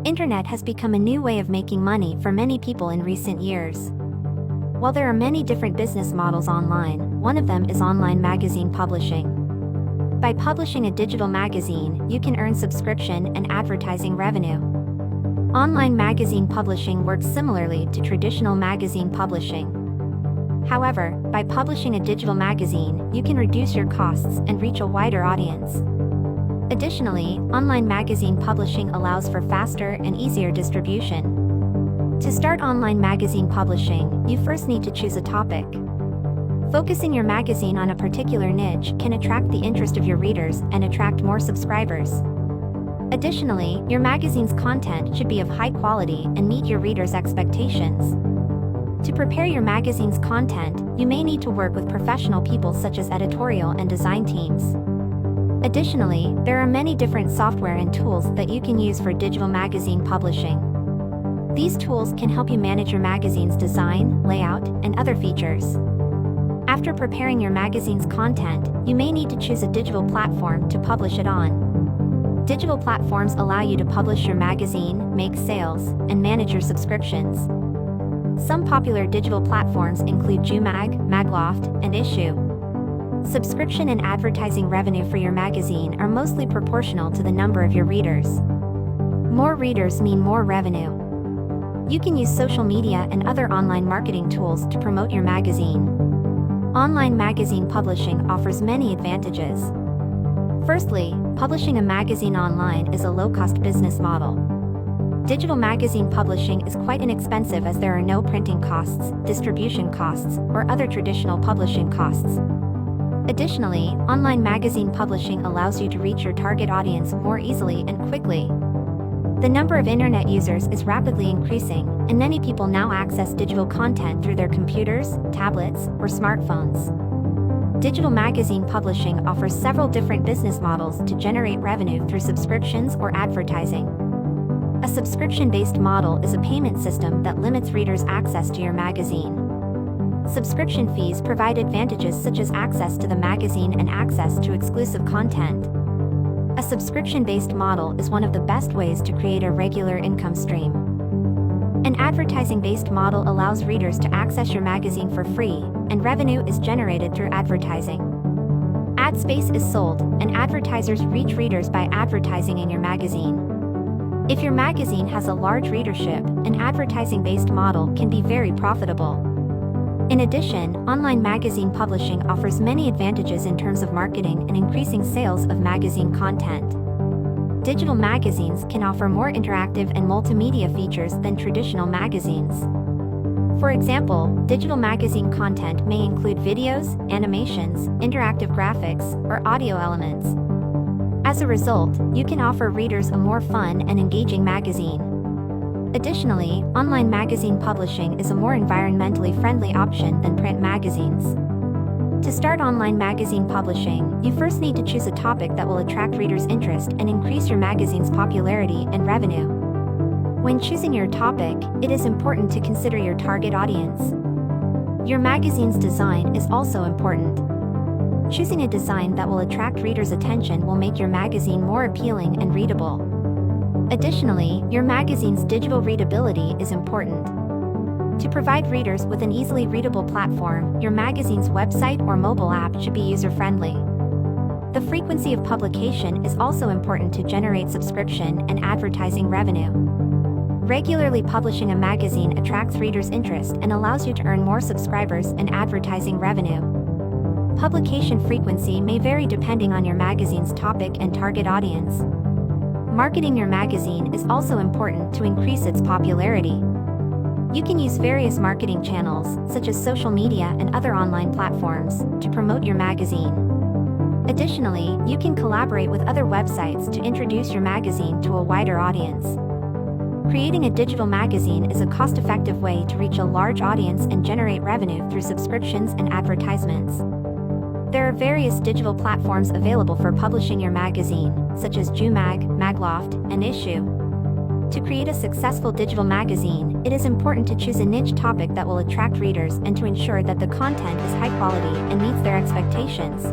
internet has become a new way of making money for many people in recent years. While there are many different business models online, one of them is online magazine publishing. By publishing a digital magazine, you can earn subscription and advertising revenue. Online magazine publishing works similarly to traditional magazine publishing. However, by publishing a digital magazine, you can reduce your costs and reach a wider audience. Additionally, online magazine publishing allows for faster and easier distribution. To start online magazine publishing, you first need to choose a topic. Focusing your magazine on a particular niche can attract the interest of your readers and attract more subscribers. Additionally, your magazine's content should be of high quality and meet your readers' expectations. To prepare your magazine's content, you may need to work with professional people such as editorial and design teams. Additionally, there are many different software and tools that you can use for digital magazine publishing. These tools can help you manage your magazine's design, layout, and other features. After preparing your magazine's content, you may need to choose a digital platform to publish it on. Digital platforms allow you to publish your magazine, make sales, and manage your subscriptions. Some popular digital platforms include Jumag, Magloft, and Issuu. Subscription and advertising revenue for your magazine are mostly proportional to the number of your readers. More readers mean more revenue. You can use social media and other online marketing tools to promote your magazine. Online magazine publishing offers many advantages. Firstly, publishing a magazine online is a low-cost business model. Digital magazine publishing is quite inexpensive as there are no printing costs, distribution costs, or other traditional publishing costs. Additionally, online magazine publishing allows you to reach your target audience more easily and quickly. The number of internet users is rapidly increasing, and many people now access digital content through their computers, tablets, or smartphones. Digital magazine publishing offers several different business models to generate revenue through subscriptions or advertising. A subscription-based model is a payment system that limits readers' access to your magazine. Subscription fees provide advantages such as access to the magazine and access to exclusive content. A subscription-based model is one of the best ways to create a regular income stream. An advertising-based model allows readers to access your magazine for free, and revenue is generated through advertising. Ad space is sold, and advertisers reach readers by advertising in your magazine. If your magazine has a large readership, an advertising-based model can be very profitable. In addition, online magazine publishing offers many advantages in terms of marketing and increasing sales of magazine content. Digital magazines can offer more interactive and multimedia features than traditional magazines. For example, digital magazine content may include videos, animations, interactive graphics, or audio elements. As a result, you can offer readers a more fun and engaging magazine. Additionally, online magazine publishing is a more environmentally friendly option than print magazines. To start online magazine publishing, you first need to choose a topic that will attract readers' interest and increase your magazine's popularity and revenue. When choosing your topic, it is important to consider your target audience. Your magazine's design is also important. Choosing a design that will attract readers' attention will make your magazine more appealing and readable. Additionally, your magazine's digital readability is important. To provide readers with an easily readable platform, your magazine's website or mobile app should be user-friendly. The frequency of publication is also important to generate subscription and advertising revenue. Regularly publishing a magazine attracts readers' interest and allows you to earn more subscribers and advertising revenue. Publication frequency may vary depending on your magazine's topic and target audience. Marketing your magazine is also important to increase its popularity. You can use various marketing channels, such as social media and other online platforms, to promote your magazine. Additionally, you can collaborate with other websites to introduce your magazine to a wider audience. Creating a digital magazine is a cost-effective way to reach a large audience and generate revenue through subscriptions and advertisements. There are various digital platforms available for publishing your magazine, such as Jumag, Magloft, and Issuu. To create a successful digital magazine, it is important to choose a niche topic that will attract readers and to ensure that the content is high quality and meets their expectations.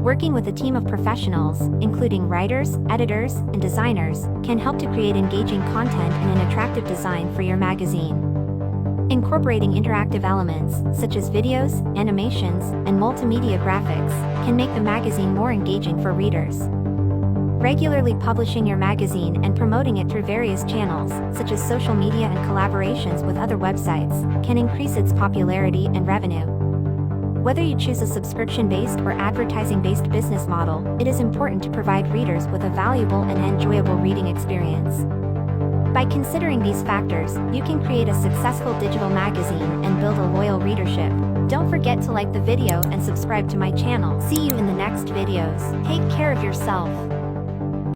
Working with a team of professionals, including writers, editors, and designers, can help to create engaging content and an attractive design for your magazine. Incorporating interactive elements, such as videos, animations, and multimedia graphics, can make the magazine more engaging for readers. Regularly publishing your magazine and promoting it through various channels, such as social media and collaborations with other websites, can increase its popularity and revenue. Whether you choose a subscription-based or advertising-based business model, it is important to provide readers with a valuable and enjoyable reading experience. By considering these factors, you can create a successful digital magazine and build a loyal readership. Don't forget to like the video and subscribe to my channel. See you in the next videos. Take care of yourself.